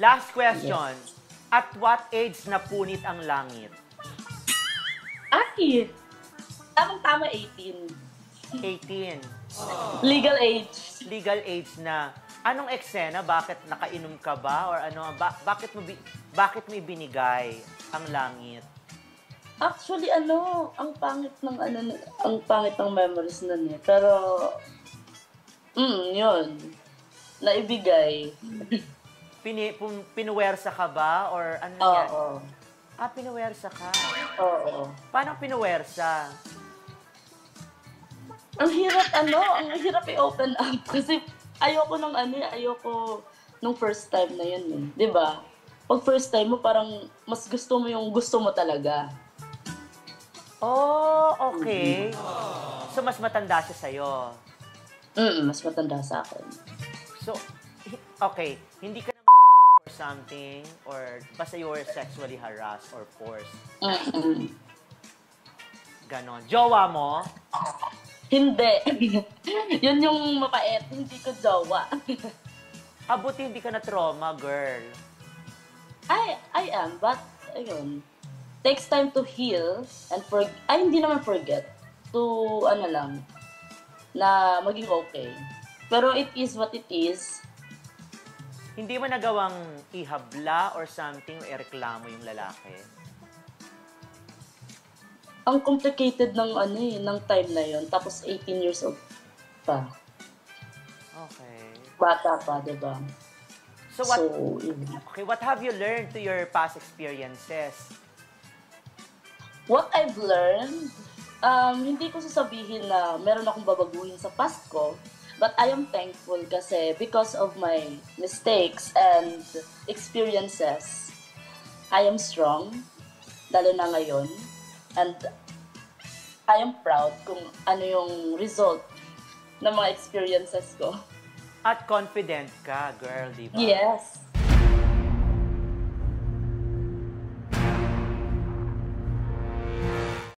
Last question. Yes. At what age napunit ang langit? Ay! Tamang-tama 18. 18. Legal age. Legal age na. Anong eksena? Bakit nakainom ka ba? Or ano? Bakit mo ibinigay ang langit? Actually, ang pangit ng ang pangit ng memories nun eh. Pero, yun. Naibigay. Pinuwersa ka ba? Or ano yan? Oo. Ah, pinuwersa ka. Oo. Paano pinuwersa? Ang hirap i-open up. Kasi ayoko nung first time na yun eh. 'Di ba? Pag first time mo, parang mas gusto mo yung gusto mo talaga. Oh, okay. So, mas matanda siya sa'yo. Mas matanda sa akin. So, okay. Hindi ka or something, or basta you were sexually harassed or forced. Ganon. Jowa mo? Hindi. Yun yung mapait. Hindi ko jowa. Buti hindi ka na trauma, girl. I am, but, ayun, takes time to heal and hindi naman forget to, na maging okay. Pero it is what it is. Hindi mo nagawang ihabla or something o ireklamo yung lalaki? Ang complicated ng time na yon. Tapos 18 years old pa. Okay. Bata pa, diba? So, what have you learned to your past experiences? What I've learned, hindi ko sasabihin na meron akong babaguhin sa past ko, but I am thankful kasi because of my mistakes and experiences, I am strong, lalo na ngayon. And I am proud kung ano yung result ng mga experiences ko. At confident ka, girl, di ba? Yes.